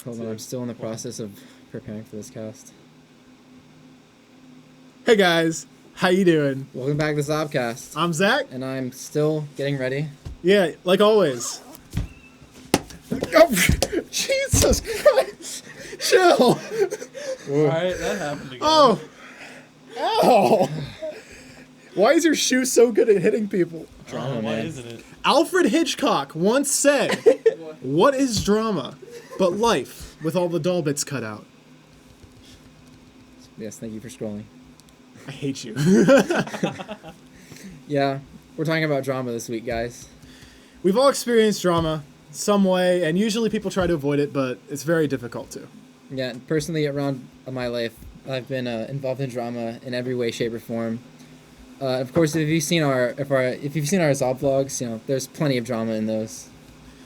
Hold on, I'm still in the process of preparing for this cast. Hey guys, how you doing? Welcome back to Zobcast. I'm Zach. And I'm still getting ready. Yeah, like always. Oh, Jesus Christ! Chill. Alright, that happened again. Oh. Ow. Why is your shoe so good at hitting people? Drama, why man. isn't it? Alfred Hitchcock once said, "What is drama but life with all the dull bits cut out?" Yes, thank you for scrolling. I hate you. Yeah, we're talking about drama this week, guys. We've all experienced drama some way, and usually people try to avoid it, but it's very difficult to. Yeah, personally, around my life, I've been involved in drama in every way, shape, or form. Of course, if you've seen our Zob vlogs, you know there's plenty of drama in those.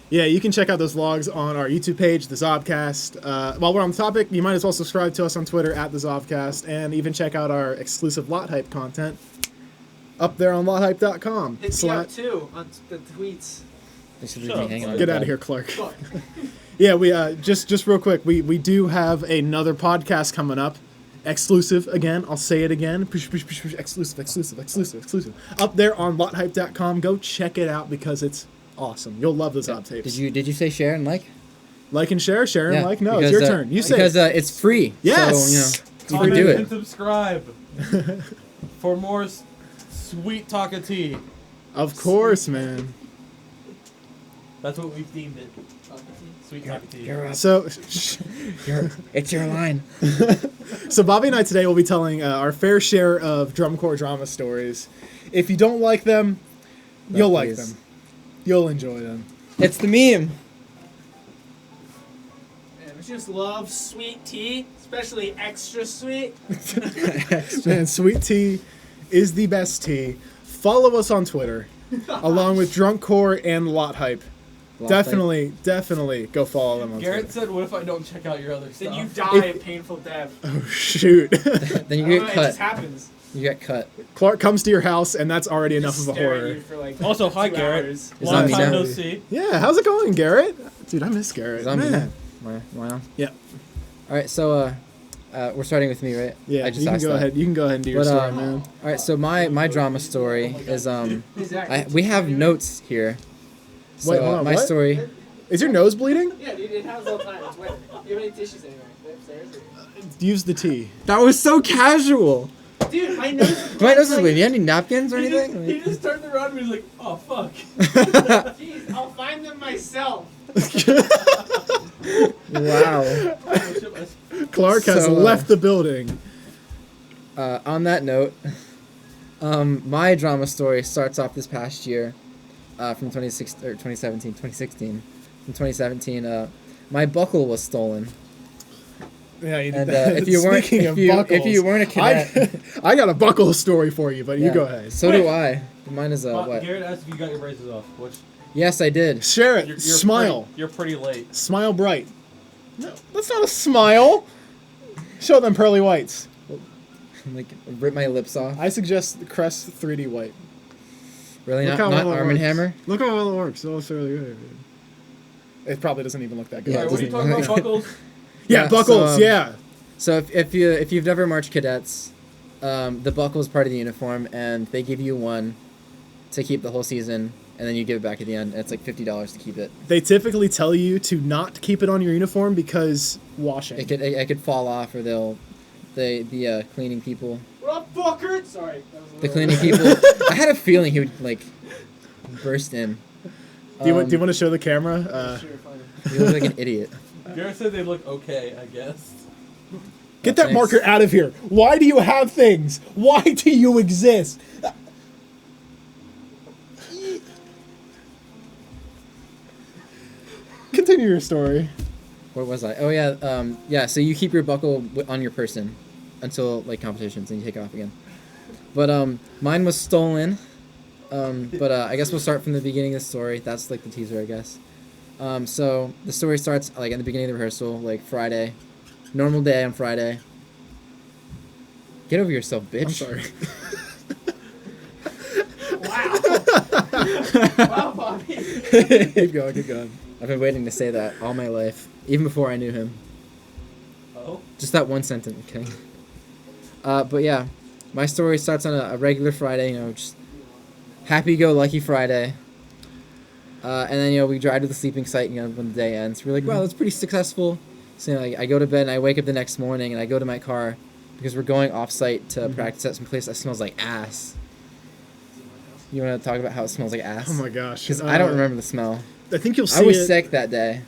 Yeah, you can check out those vlogs on our YouTube page, the Zobcast. While we're on the topic, you might as well subscribe to us on Twitter at the Zobcast, and even check out our exclusive Lot Hype content up there on lothype.com. Hit me up too on the tweets. They should Shut be up. hanging out Get with out of that. here, Clark. Fuck. Yeah, we just real quick, we do have another podcast coming up. Exclusive again. I'll say it again. Push, push, push, push. Exclusive. Up there on lothype.com. Go check it out because it's awesome. You'll love the Zob tapes. Did you say share and like? Like and share, share and Yeah, like. No, because, it's your turn. You say because it. it's free. Yes! So, you know, Comment you can do and it. subscribe for more sweet talk of tea. Of course, man. That's what we've deemed it. Sweet talk of tea. You're up. So, It's your line. so Bobby and I today will be telling our fair share of drum corps drama stories. If you don't like them, No, you'll like please. them. You'll enjoy them. It's the meme. Man, I just love sweet tea, especially extra sweet. Man, sweet tea is the best tea. Follow us on Twitter, along with Drunk Core and Lot Hype. Definitely go follow them on Garrett Twitter. said, what if I don't check out your other stuff? Then you die a painful death. Oh, shoot. Then you I don't get know, it cut. just happens. You get cut. Clark comes to your house, and that's already enough of a Stare at horror. you for like Also, hi, 2 Garrett. hours. It's Long on me time now. no see. Yeah, how's it going, Garrett? Dude, I miss Garrett. Zombie Man. now. Wow. Yeah. All right, so we're starting with me, right? Yeah, I just you can asked go that. ahead. You can go ahead and do your But, story, man. All right, so my drama story is Hey, Zach, we have notes here. So Wait, hold on, my what? story. Is your nose bleeding? Yeah, dude, it happens all the time. It's wet. Do you have any tissues anywhere? They're upstairs? Or... Use the tea. That was so casual. Dude, my nose is My nose is like, bleeding. You have any napkins or He just, anything? he just turned around and was like, oh, fuck. Jeez, I'll find them myself. Wow. Clark has So, left the building. On that note, my drama story starts off this past year, from 2016. From 2017, my buckle was stolen. Yeah, you did And that. if you weren't Speaking if of you buckles, weren't a cadet, I got a buckle story for you, but you yeah, go ahead. So do I. Mine is what? Garrett asked if you got your braces off, which Yes, I did. Share it. you're Smile. You're pretty late. Smile bright. No, that's not a smile. Show them pearly whites. Like rip my lips off. I suggest the Crest 3D white. Really Look not how well it Arm and works. Hammer. Look how well it works. Oh, it's really good. It probably doesn't even look that good. Yeah, Alright, it what are you doesn't talking even- about, Buckles? Yeah, Yeah, buckles. so, yeah. So if you've never marched cadets, the buckle is part of the uniform, and they give you one to keep the whole season, and then you give it back at the end. And it's like $50 to keep it. They typically tell you to not keep it on your uniform because washing. It could fall off, or the cleaning people. What up, fucker? Sorry. That was a The little- cleaning people. I had a feeling he would like burst in. Do you want to show the camera? Sure, fine. You look like an idiot. Garrett said they look okay, I guess. Get that Thanks. marker out of here. Why do you have things? Why do you exist? Continue your story. Where was I? Oh yeah, so you keep your buckle on your person until like competitions, and you take it off again. But mine was stolen. But I guess we'll start from the beginning of the story. That's like the teaser, I guess. So the story starts like at the beginning of the rehearsal, like Friday, normal day on Friday. Get over yourself, bitch. I'm sorry. Wow. Wow, Bobby. Keep going. I've been waiting to say that all my life, even before I knew him. Oh. Just that one sentence, okay? But yeah, my story starts on a regular Friday, just happy-go-lucky Friday. And then, we drive to the sleeping site, when the day ends. We're like, wow, that's pretty successul. So, I go to bed and I wake up the next morning and I go to my car because we're going off-site to practice at some place that smells like ass. You want to talk about how it smells like ass? Oh my gosh. Because I don't remember the smell. I think you'll see I was it. sick that day.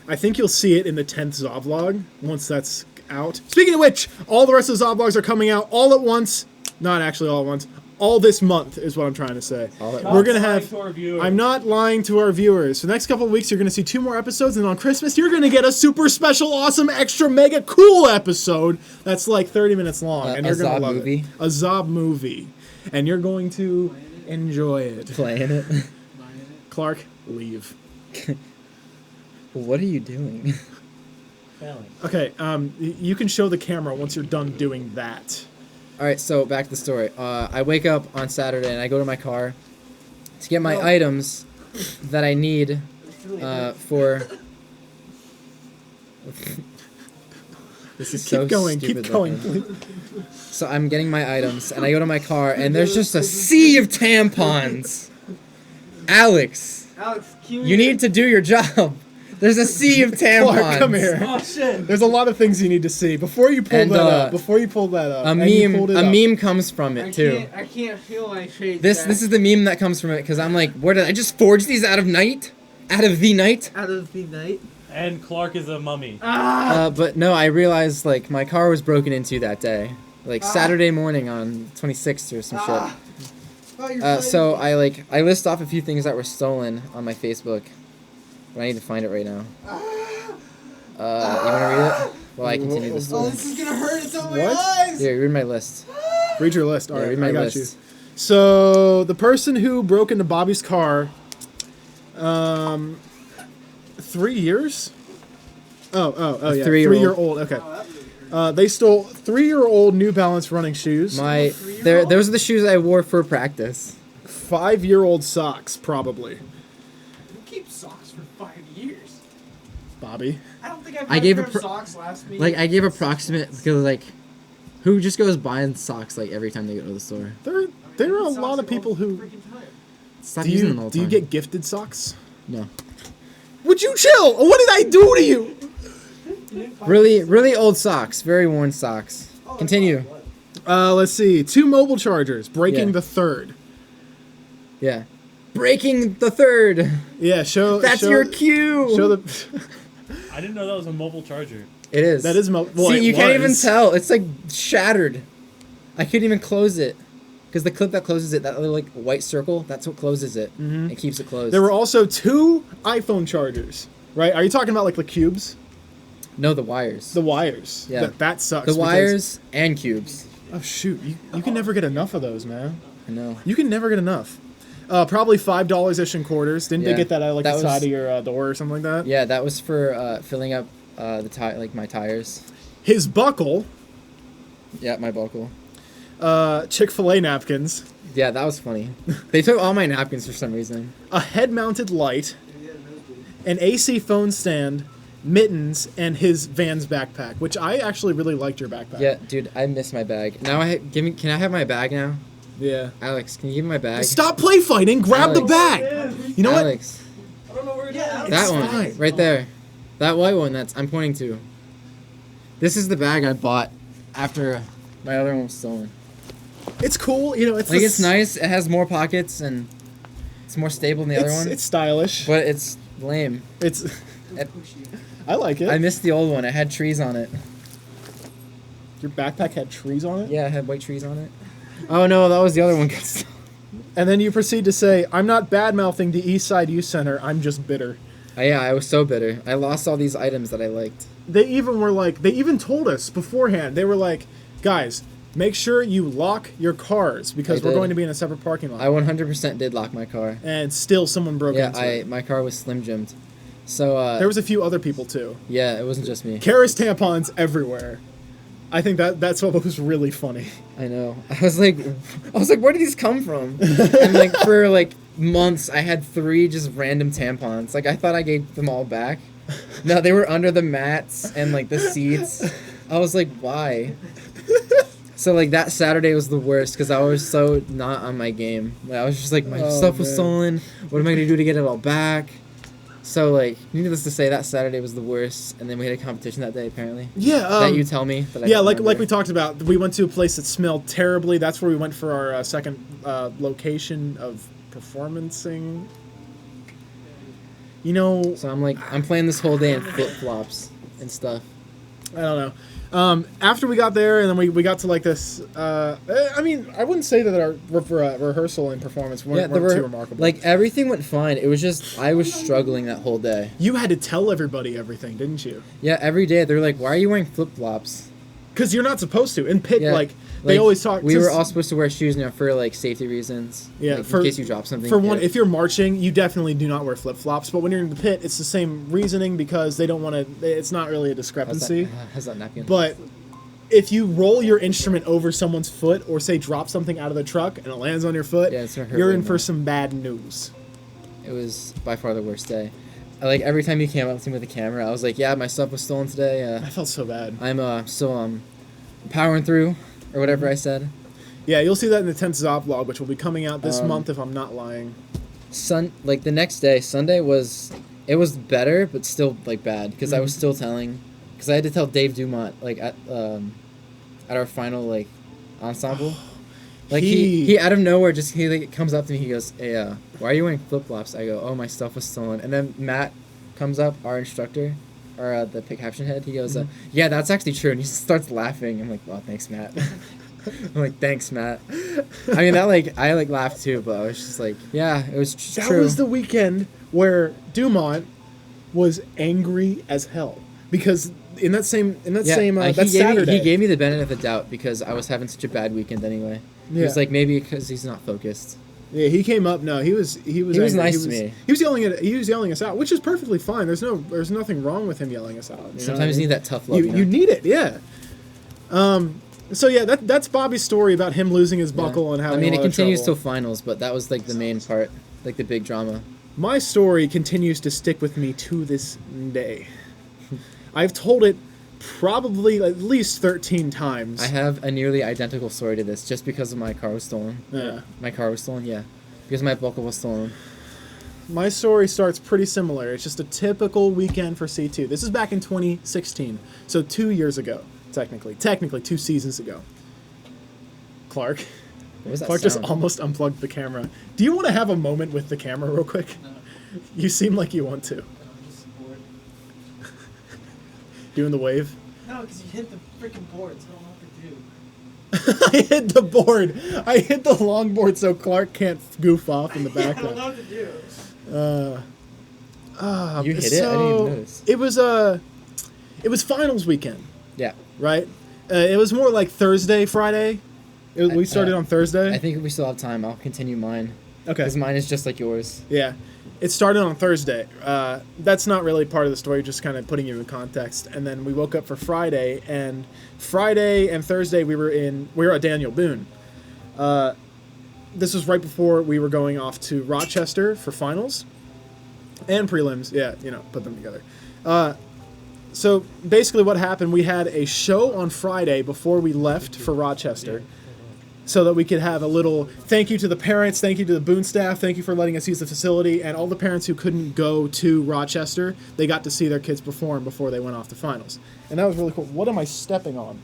I think you'll see it in the 10th Zobvlog once that's out. Speaking of which, all the rest of the Zobvlogs are coming out all at once. Not actually all at once. All this month is what I'm trying to say. All at Not We're going to lying have... to our viewers. I'm not lying to our viewers. For the next couple of weeks, you're going to see 2 more episodes, and on Christmas, you're going to get a super special, awesome, extra, mega cool episode that's like 30 minutes long. And you're going to love movie? it. A Zob movie. And you're going to enjoy it. Playing it. Clark, leave. What are you doing? Failing. Okay, you can show the camera once you're done doing that. All right, so back to the story. I wake up on Saturday and I go to my car to get my items that I need for... This is so Keep going, stupid keep going, looking. please. So I'm getting my items, and I go to my car, and there's just a sea of tampons. Alex, you need to do your job. There's a sea of tampons. Clark, come here. Oh shit! There's a lot of things you need to see before you pull And, that up. Before you pull that up, A and you pulled it up. meme comes from it too. I can't feel my face. This is the meme that comes from it because I'm like, where did I just forge these out of night? Out of the night? out of the night. And Clark is a mummy. But no, I realized like my car was broken into that day, like Saturday morning on 26th or some shit. So I list off a few things that were stolen on my Facebook, but I need to find it right now. You want to read it? Well, I continue the story. This is gonna hurt. It's on my What? eyes. Here, read my list. Read your list. All Yeah, right, read my I got list. you. So the person who broke into Bobby's car, 3 years. Oh yeah, 3-year-old. 3-year-old. Okay. They stole 3-year-old New Balance running shoes. Those are the shoes I wore for practice. 5-year-old socks, probably. Who keeps socks for 5 years? Bobby. I don't think I've I had gave a a pair of pro- socks last week. Like I gave approximate because who just goes buying socks like every time they go to the store? There are a lot of people who. Stop Do using them all you the time. get gifted socks? No. Would you chill? What did I do to you? Really old socks, very worn socks. Continue. Let's see. 2 mobile chargers, breaking Yeah. the 3rd. Yeah. Breaking the 3rd. Yeah, show. That's show, your cue. Show the. I didn't know that was a mobile charger. It is. That is well, See, it you can't even was. tell. It's like shattered. I couldn't even close it. Because the clip that closes it, that little white circle, that's what closes it. Mhm. It keeps it closed. There were also 2 iPhone chargers, right? Are you talking about like the cubes? No, the wires. The wires. Yeah. That sucks. The because- wires and cubes. Oh shoot! You can never get enough of those, man. I know. You can never get enough. Probably $5 in quarters. Didn't Yeah. they get that out of like That the side was- of your door or something like that? Yeah, that was for filling up my tires. His buckle. Yeah, my buckle. Chick-fil-A napkins. Yeah, that was funny. They took all my napkins for some reason. A head-mounted light. An AC phone stand. Mittens and his Vans backpack, which I actually really liked your backpack. Yeah, dude, I miss my bag. Now can I have my bag now? Yeah. Alex, can you give me my bag? Stop play fighting. Grab the Alex. bag. You know what? Alex, I don't know where it is. that It's one fine. right there. That white one that's I'm pointing to. This is the bag I bought after my other one was stolen. It's cool. You know, it's Like the it's nice. It has more pockets and it's more stable than the other one. It's stylish. But it's lame. It's. It- I like it. I missed the old one. It had trees on it. Your backpack had trees on it. Yeah, it had white trees on it. Oh no, that was the other one. And then you proceed to say, "I'm not bad mouthing the East Side Youth Center. I'm just bitter." Yeah, I was so bitter. I lost all these items that I liked. They even told us beforehand. They were like, "Guys, make sure you lock your cars because I we're did. going to be in a separate parking lot." I 100% did lock my car. And still, someone broke Yeah, into it. my car was slim jimmed. So There was a few other people too. yeah, it wasn't just me. Karis tampons everywhere. I think that's what was really funny. I know. I was like, where did these come from? And like for like months, I had 3 just random tampons. Like, I thought I gave them all back. No, they were under the mats and, like, the seats. I was like, why? So, like, that Saturday was the worst because I was so not on my game. Like, I was just like, my stuff was stolen. What am I going to do to get it all back? So, like, needless to say, that Saturday was the worst. And then we had a competition that day, apparently. Yeah. That you tell me. That I Yeah, don't like remember. we talked about, we went to a place that smelled terribly. That's where we went for our second location of performancing. You know, So, I'm playing this whole day in flip-flops and stuff. I don't know. After we got there, and then we got to like this. I mean, I wouldn't say that our rehearsal and performance weren't too remarkable. Like, everything went fine. It was just, I was struggling that whole day. You had to tell everybody everything, didn't you? Yeah, every day they're like, why are you wearing flip-flops? Because you're not supposed to. In pit, Yeah, like they always talk. We were all supposed to wear shoes now for, like, safety reasons. Yeah, like, for, in case you drop something. For one, yeah. if you're marching, you definitely do not wear flip-flops. But when you're in the pit, it's the same reasoning because they don't want to. It's not really a discrepancy. How's that napkin? But if you roll your instrument over someone's foot, or say drop something out of the truck and it lands on your foot, Yeah, it's gonna hurt you're way in for more. some bad news. It was by far the worst day. Like, every time you came up to me with the camera, I was like, yeah, my stuff was stolen today. I felt so bad. I'm still powering through, or whatever I said. Yeah, you'll see that in the 10th Zob vlog, which will be coming out this Um, month if I'm not lying. Like, the next day, Sunday was better, but still, like, bad, because I was still telling, because I had to tell Dave Dumont, like, at our final, like, ensemble. Like, he out of nowhere, he like, comes up to me, he goes, hey, why are you wearing flip-flops? I go, oh, my stuff was stolen. And then Matt comes up, our instructor, or the pick caption head, he goes, yeah, that's actually true, and he starts laughing. I'm like, oh, thanks, Matt. I'm like, thanks, Matt. I mean, that, like, I, like, laughed too, but I was just like, yeah, it was That true. was the weekend where Dumont was angry as hell because in that Saturday he gave me the benefit of the doubt because I was having such a bad weekend anyway. He was like, maybe because he's not focused. Yeah, he came up. No, he was angry. nice to me. He was yelling us out, which is perfectly fine. There's nothing wrong with him yelling us out. You know Sometimes what I you mean? need that tough love. You need it, yeah. So yeah, that's Bobby's story about him losing his buckle and having. I mean, a it lot of continues till trouble. finals, but that was like the main part, like the big drama. My story continues to stick with me to this day. I've told it probably at least 13 times. I have a nearly identical story to this, just because of my car was stolen. Yeah. My car was stolen, yeah, because my buckle was stolen. My story starts pretty similar. It's just a typical weekend for C2. This is back in 2016, so 2 years ago, technically 2 seasons ago. Clark What was that just sound? almost unplugged the camera. Do you want to have a moment with the camera real quick? No. You seem like you want to. I'm just bored. Doing the wave. No, because you hit the freaking board, so I don't know what to do. I hit the board. I hit the longboard so Clark can't goof off in the I don't know background. what to do. You hit it? I didn't even notice. It was finals weekend, Yeah, right? It was more like Thursday, Friday. We started on Thursday. I think if we still have time, I'll continue mine. Okay. Because mine is just like yours. Yeah. It started on Thursday. That's not really part of the story, just kind of putting you in context. And then we woke up for Friday, and Friday and Thursday we were at Daniel Boone. This was right before we were going off to Rochester for finals and prelims. Yeah, put them together. So basically what happened, we had a show on Friday before we left for Rochester so that we could have a little thank you to the parents, thank you to the Boone staff, thank you for letting us use the facility, and all the parents who couldn't go to Rochester, they got to see their kids perform before they went off to finals. And that was really cool. What am I stepping on?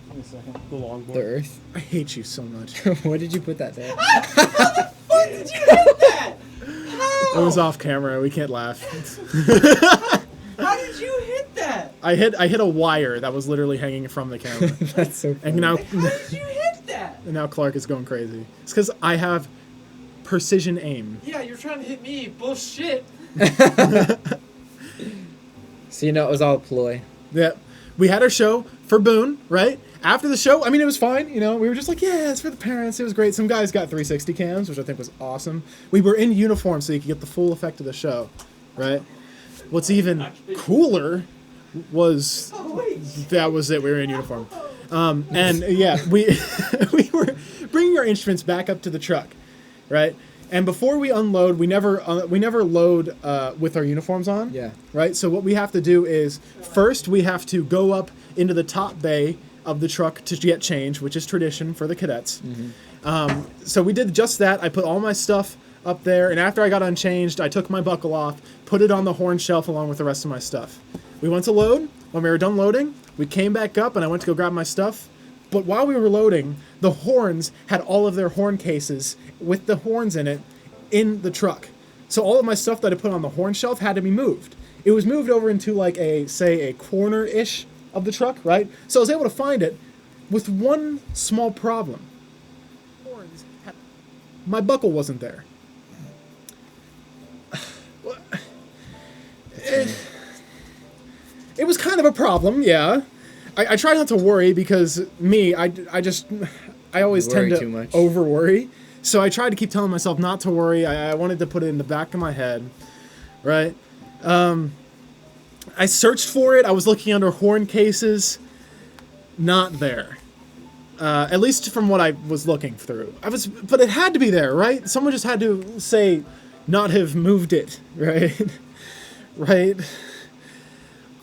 Give me a second. The longboard. The Earth. I hate you so much. Why did you put that there? What did you hit that? It was off camera. We can't laugh. How did you hit that? I hit a wire that was literally hanging from the camera. That's so funny. And now How did you hit that? and now Clark is going crazy. It's because I have precision aim. Yeah, you're trying to hit me. Bullshit. So it was all a ploy. Yeah. We had our show for Boone, right? After the show, I mean, it was fine. We were just like, yeah, it's for the parents. It was great. Some guys got 360 cams, which I think was awesome. We were in uniform so you could get the full effect of the show, right? What's even cooler was that was it. We were in uniform. And yeah, we we were bringing our instruments back up to the truck, right? And before we unload, we never load with our uniforms on. Yeah. Right. So what we have to do is first we have to go up into the top bay of the truck to get changed, which is tradition for the cadets. So we did just that. I put all my stuff up there, and after I got unchanged, I took my buckle off, put it on the horn shelf along with the rest of my stuff. We went to load. When we were done loading, we came back up, and I went to go grab my stuff. But while we were loading, the horns had all of their horn cases with the horns in it in the truck. So all of my stuff that I put on the horn shelf had to be moved. It was moved over into like a corner-ish of the truck, right? So I was able to find it with one small problem. My buckle wasn't there. It was kind of a problem, yeah. I try not to worry because I always tend to over-worry. So I tried to keep telling myself not to worry. I wanted to put it in the back of my head, right? I searched for it. I was looking under horn cases. Not there. At least from what I was looking through. But it had to be there, right? Someone just had to say, not have moved it, right? Right?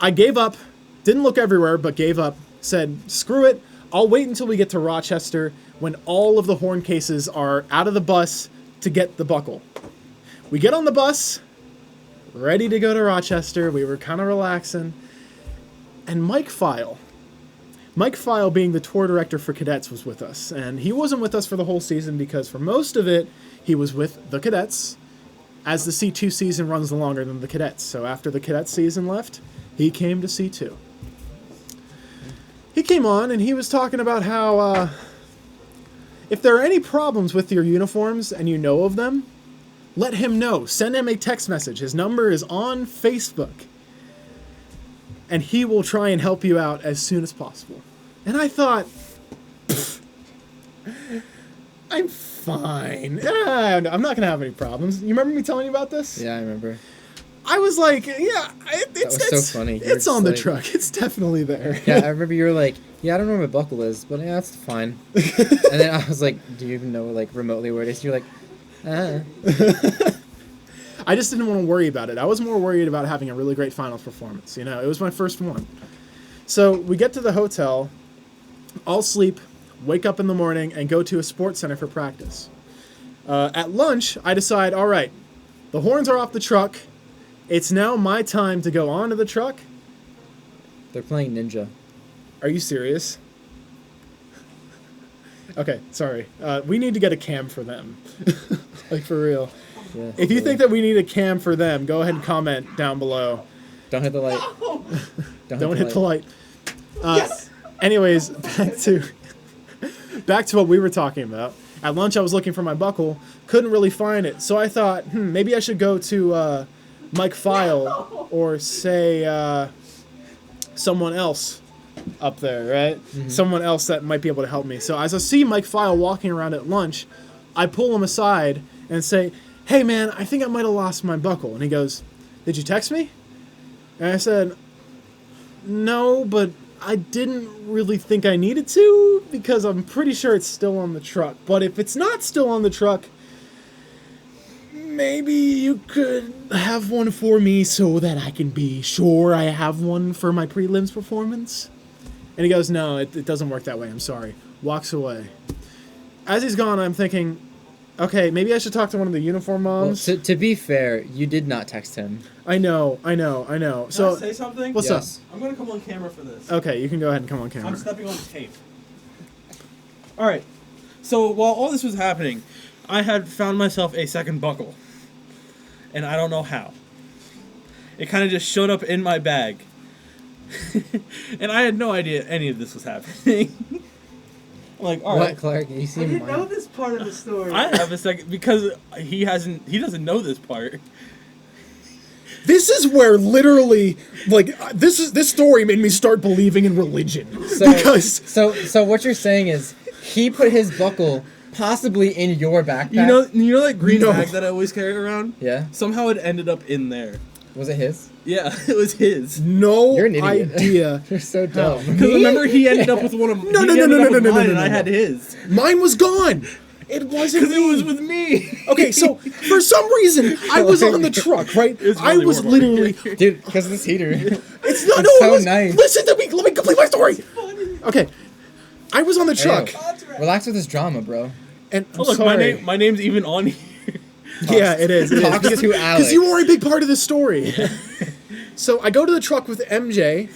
I gave up. Didn't look everywhere, but gave up. Said, screw it. I'll wait until we get to Rochester when all of the horn cases are out of the bus to get the buckle. We get on the bus, ready to go to Rochester. We were kind of relaxing. And Mike File being the tour director for cadets was with us. And he wasn't with us for the whole season because for most of it, he was with the cadets as the C2 season runs longer than the cadets. So after the cadet season left, he came to C2. He came on and he was talking about how if there are any problems with your uniforms and you know of them, let him know. Send him a text message. His number is on Facebook. And he will try and help you out as soon as possible. And I thought, I'm fine. I'm not going to have any problems. You remember me telling you about this? Yeah, I remember. I was like, yeah, it's so funny. It's on the truck. It's definitely there. Yeah, I remember you were like, yeah, I don't know where my buckle is, but yeah, that's fine. And then I was like, do you even know like remotely where it is? You're like, I just didn't want to worry about it. I was more worried about having a really great finals performance. You know, it was my first one. So we get to the hotel, all sleep, wake up in the morning, and go to a sports center for practice. At lunch, I decide, all right, the horns are off the truck. It's now my time to go onto the truck. They're playing Ninja. Are you serious? Okay, sorry. We need to get a cam for them. Like, for real. Yeah, if you think that we need a cam for them, go ahead and comment down below. Don't hit the light. Don't hit the light. Yes! Anyways, back to what we were talking about. At lunch, I was looking for my buckle. Couldn't really find it. So I thought, maybe I should go to Mike File or say someone else up there, right? Mm-hmm. Someone else that might be able to help me. So as I see Mike File walking around at lunch, I pull him aside and say, hey, man, I think I might have lost my buckle. And he goes, did you text me? And I said, no, but I didn't really think I needed to because I'm pretty sure it's still on the truck. But if it's not still on the truck, maybe you could have one for me so that I can be sure I have one for my prelims performance. And he goes, no, it doesn't work that way. I'm sorry. Walks away. As he's gone, I'm thinking, okay, maybe I should talk to one of the uniform moms. Well, to be fair, you did not text him. I know. Can So, I say something? What's up? I'm going to come on camera for this. Okay, you can go ahead and come on camera. I'm stepping on tape. All right. So while all this was happening, I had found myself a second buckle. And I don't know how. It kind of just showed up in my bag. And I had no idea any of this was happening. Like, all right. What, Clark? You I seem didn't know this part of the story. I have a second because he doesn't know this part. This is where literally, like, this story made me start believing in religion. So what you're saying is he put his buckle possibly in your backpack. You know that green bag that I always carry around? Yeah. Somehow it ended up in there. Was it his? Yeah, it was his. No You're an idiot. idea. You're so dumb. Because remember he ended up with one of No, and I had his. Mine was gone. It wasn't Because me. it was with me. Okay, so for some reason I was on the truck, right? It's I really was warm over literally. here. Dude, because of this heater. It's not. It's No, so it was, nice. Listen to me. Let me complete my story. Okay, I was on the truck, Hey, relax with this drama, bro. and I'm Oh, look, sorry. my name's even on here. Yeah, it is. It is. Talks to Alex. Because you were a big part of the story. So I go to the truck with MJ,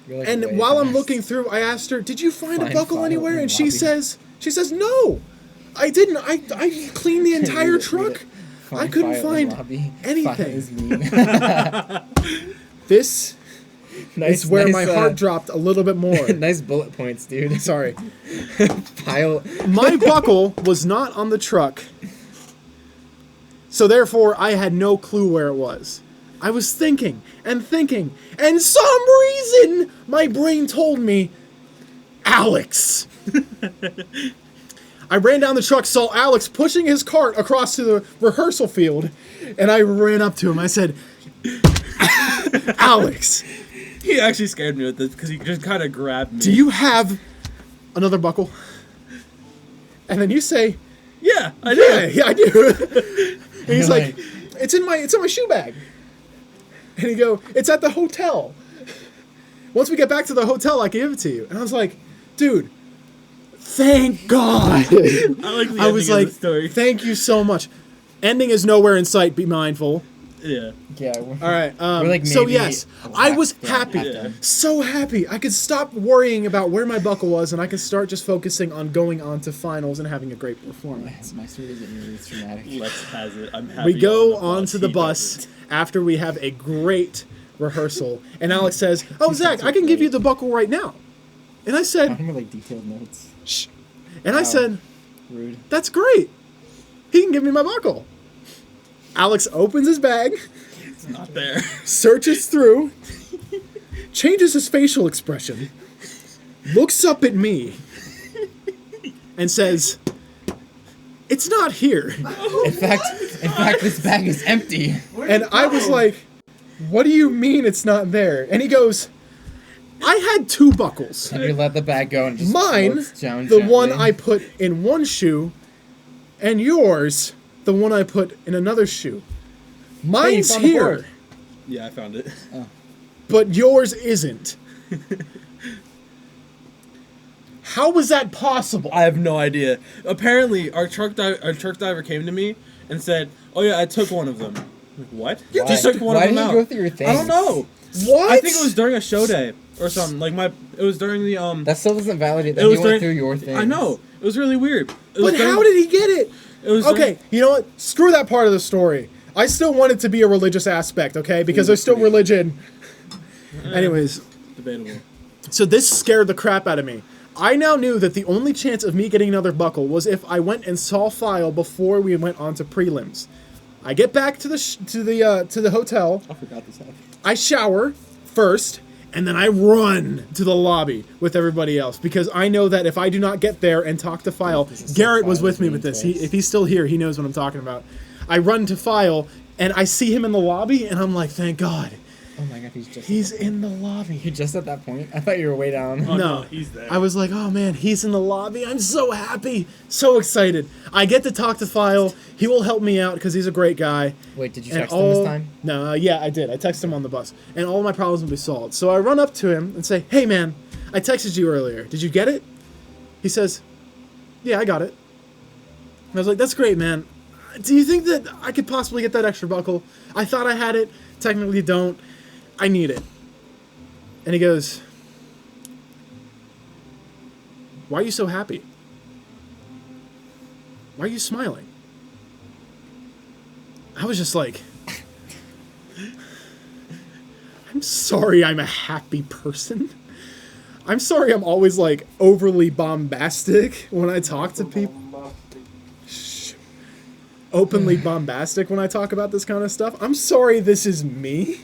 You're like and way while I'm fast. looking through, I asked her, "Did you find a Find buckle file anywhere?" in And she lobby. says, "No, I didn't. I cleaned the entire Read it. truck. I Find couldn't file in find lobby. anything." File is mean. This Nice, is where nice, my heart dropped a little bit more. Nice bullet points, dude. Sorry. Pile. My buckle was not on the truck, so therefore I had no clue where it was. I was thinking, and some reason my brain told me, Alex. I ran down the truck, saw Alex pushing his cart across to the rehearsal field, and I ran up to him. I said, Alex, He actually scared me with this because he just kind of grabbed me. do you have another buckle? And then you say, Yeah, I do. yeah, I do. And he's You're like, it's in my shoe bag. And he go, it's at the hotel. Once we get back to the hotel, I can give it to you. And I was like, dude, thank God. I like the I was ending like, of the story. thank you so much. Ending is nowhere in sight. Be mindful. Yeah. Yeah. All right. We're like So maybe yes, I was happy, Yeah. so happy. I could stop worrying about where my buckle was, and I could start just focusing on going on to finals and having a great performance. My story isn't nearly as dramatic. Lex has it. I'm happy. We go on onto the He bus doesn't. after we have a great rehearsal, and Alex says, "Oh, Zach, I can give you the buckle right now." And I I said, remember like detailed notes. "Shh," and I Wow. said, Rude. "That's great. He can give me my buckle." Alex opens his bag, It's not there. searches through, changes his facial expression, looks up at me, and says, "It's not here." In fact, this bag is empty. And I was like, "What do you mean it's not there?" And he goes, "I had two buckles. And you let the bag go and just Mine, floats down the one gently. I put in one shoe, and yours, the one I put in another shoe. Mine's found the here, board. Yeah, I found it. but yours isn't. How was that possible?" I have no idea. Apparently, our truck driver came to me and said, "Oh yeah, I took one of them." I'm like, what? You Why? just took one Why of them did you out. go through your things? I don't know. What? I think it was during a show day or something. Like it was during the That still doesn't validate that It he was went during- through your things. I know. It was really weird. It was But during- how did he get it? It was Okay, you know what? Screw that part of the story. I still want it to be a religious aspect, okay? Because there's still religion. Anyways, debatable. so this scared the crap out of me. I now knew that the only chance of me getting another buckle was if I went and saw File before we went on to prelims. I get back to the hotel. I forgot this happened. I shower first, and then I run to the lobby with everybody else because I know that if I do not get there and talk to File, This is Garrett so was with File's me with this. name twice. If he's still here, he knows what I'm talking about. I run to File, and I see him in the lobby, and I'm like, thank God, Oh my god, he's in the lobby. You just at that point? I thought you were way down. Oh, No, he's there. I was like, oh man, he's in the lobby. I'm so happy, so excited. I get to talk to File. He will help me out because he's a great guy. Wait, did you And text him this time? No, yeah, I did. I texted him on the bus, and all my problems will be solved. So I run up to him and say, "Hey, man, I texted you earlier. Did you get it?" He says, "Yeah, I got it." And I was like, "That's great, man. Do you think that I could possibly get that extra buckle? I thought I had it. Technically, don't. I need it." And he goes, "Why are you so happy? Why are you smiling?" I was just like, I'm sorry I'm a happy person. I'm sorry I'm always like overly bombastic when I talk to people. Shh. Openly bombastic when I talk about this kind of stuff. I'm sorry this is me.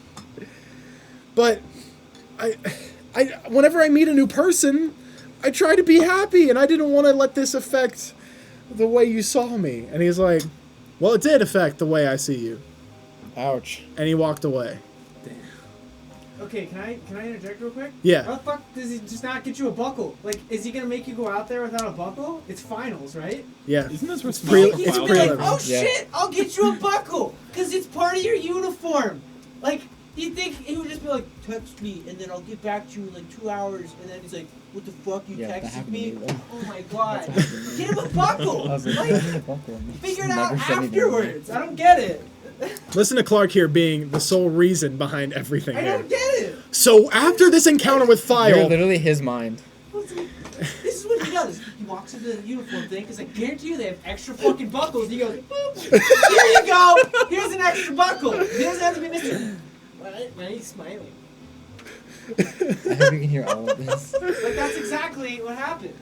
But I whenever I meet a new person, I try to be happy, and I didn't want to let this affect the way you saw me. And he's like, well, it did affect the way I see you. Ouch. And he walked away. Okay, can I interject real quick? Yeah. How the fuck does he just not get you a buckle? Like, is he gonna make you go out there without a buckle? It's finals, right? Yeah. Isn't this what's It's He's gonna be pre-11. like, oh Yeah. shit, I'll get you a buckle, cause it's part of your uniform. Like, you think he would just be like, text me, and then I'll get back to you in like 2 hours, and then he's like, what the fuck, you Yeah, that texted happened me? to me, though. Oh my god, get him a buckle. I was like, Like, "Where's the buckle?" figure it Never out said anything. afterwards. I don't get it. Listen to Clark here being the sole reason behind everything I here. don't get it. So after this encounter with You're File, literally his mind. This is what he does. He walks into the uniform thing because I guarantee you they have extra fucking buckles. He goes, boop. Here you go. Here's an extra buckle. He doesn't have to be Mr. Why are you smiling? I hope you can hear all of this. Like, that's exactly what happened.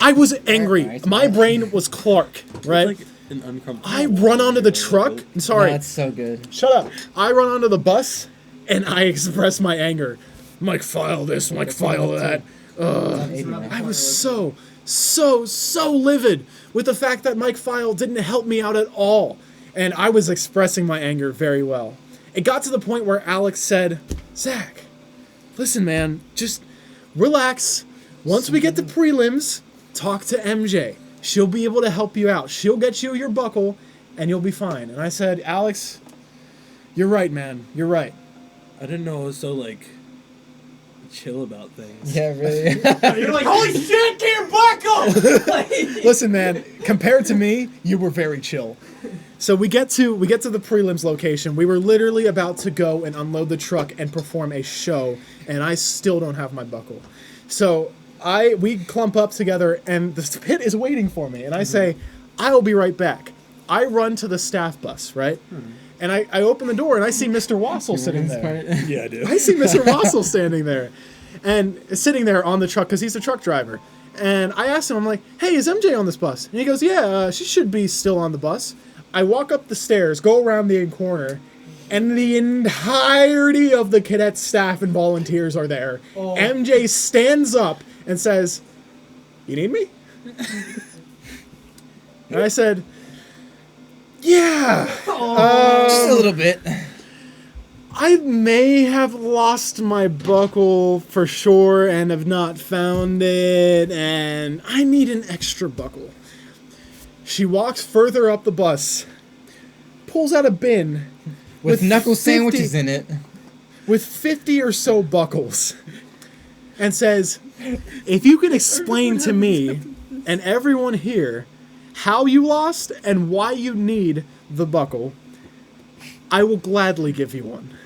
I was angry. Alright. My brain was Clark, right? Like an uncomfortable. I run onto the truck. Sorry. That's so good. Shut up. I run onto the bus and I express my anger. Mike, file this. Mike, file that. I was so livid with the fact that Mike File didn't help me out at all. And I was expressing my anger very well. It got to the point where Alex said, Zach, listen, man, just relax. Once we get to prelims, talk to MJ. She'll be able to help you out. She'll get you your buckle, and you'll be fine. And I said, Alex, you're right, man. You're right. I didn't know I was so like chill about things. Yeah, really. You're like, holy shit, get your buckle! Like, Listen, man, compared to me, you were very chill. So we get to the prelims location. We were literally about to go and unload the truck and perform a show, and I still don't have my buckle. So we clump up together, and the pit is waiting for me, and I say, I'll be right back. I run to the staff bus, right? And I open the door, and I see Mr. Wassel sitting there. Yeah, I do. I see Mr. Wassel standing there, and sitting there on the truck because he's the truck driver. And I asked him, I'm like, hey, is MJ on this bus? And he goes, yeah, she should be still on the bus. I walk up the stairs, go around the corner, and the entirety of the cadet staff and volunteers are there. Oh. MJ stands up and says, you need me? And I said, yeah. Just a little bit. I may have lost my buckle for sure and have not found it, and I need an extra buckle. She walks further up the bus, pulls out a bin With knuckle 50 sandwiches in it. with 50 or so buckles, and says, if you can explain to me and everyone here how you lost and why you need the buckle, I will gladly give you one.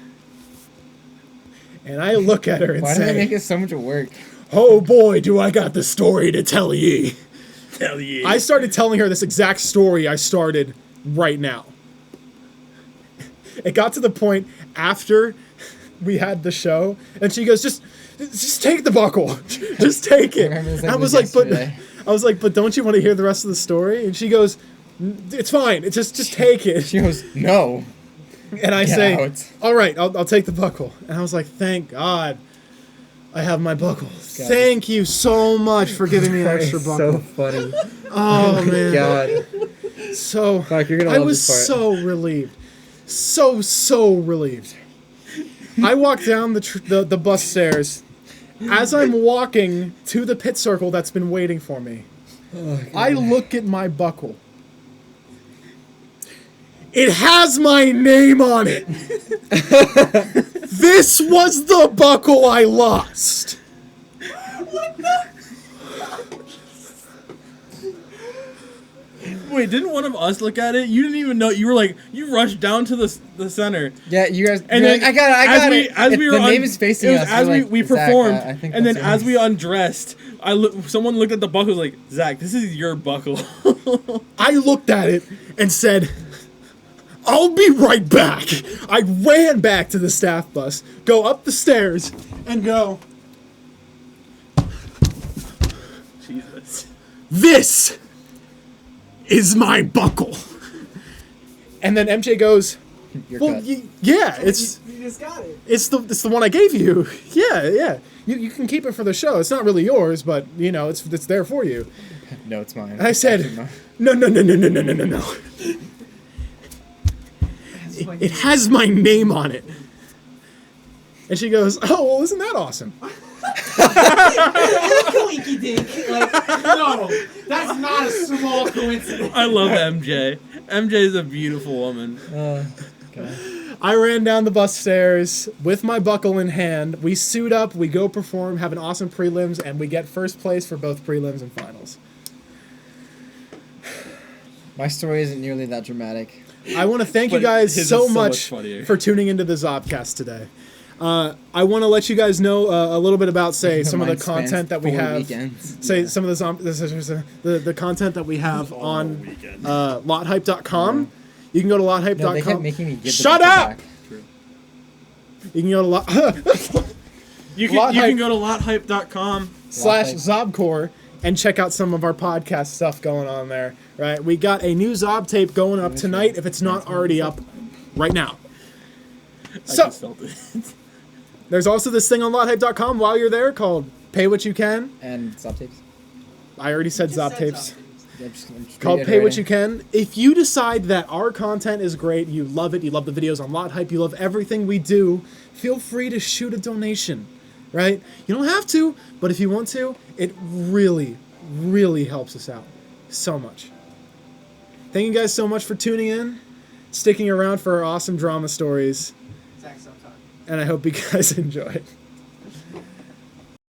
And I look at her and Why do they make say, it so much work? oh boy, do I got the story to tell ye. Hell yeah. I started telling her this exact story I started right now. It got to the point after we had the show, and she goes, just take the buckle. Just take it. remember this like I it was was like, yesterday. but don't you want to hear the rest of the story? And she goes, it's fine. It's just take it. She goes, no. And I Get say, out. all right, I'll take the buckle. And I was like, thank God I have my buckle. God. Thank you so much for giving me an extra buckle. So funny. Oh, man. God. So Fuck, you're gonna I love was this part. so relieved. So relieved. I walked down the bus stairs. As I'm walking to the pit circle that's been waiting for me, I look at my buckle. It has my name on it. This was the buckle I lost. Wait, didn't one of us look at it? You didn't even know. You were like, you rushed down to the center. Yeah, you guys. And you're then like, I got it. As we were the name is facing it was us. as we're like, we Zach, performed, I think and then that's as yours. we undressed, someone looked at the buckle, was like, Zach, this is your buckle. I looked at it and said, I'll be right back. I ran back to the staff bus, go up the stairs, and go, Jesus. this is my buckle. And then MJ goes, You're well, cut. yeah, it's You just got it. it's the one I gave you. Yeah. You can keep it for the show. It's not really yours, but you know, it's there for you. No, it's mine. And I said, Actually, mine. no. It has my name on it. And she goes, oh, well, isn't that awesome? Coinky dink. Like, no, that's not a small coincidence. I love MJ. MJ is a beautiful woman. Okay. I ran down the bus stairs with my buckle in hand. We suit up, we go perform, have an awesome prelims, and we get first place for both prelims and finals. My story isn't nearly that dramatic. I want to thank you But guys his so is so much much funnier. for tuning into the Zobcast today. I want to let you guys know a little bit about, say, some of the Mine spans content that we 4 have. weekends. Say some of the content that we have on lothype.com. You can go to No, they kept lothype.com. making me give Shut the up! back. You can go to You Lot can Hype. go to lothype.com. /Zobcore and check out some of our podcast stuff going on there. Right, we got a new Zob tape going up tonight. If it's not already up, right now. I So just felt it. there's also this thing on lothype.com while you're there called Pay What You Can. And stop tapes. I already said Just Zob said tapes. something. Yeah, just Called Pay What reiterating. You Can. If you decide that our content is great, you love it, you love the videos on Lot Hype, you love everything we do, feel free to shoot a donation, right? You don't have to, but if you want to, it really, really helps us out so much. Thank you guys so much for tuning in, sticking around for our awesome drama stories, Zach, stop talking. and I hope you guys enjoy.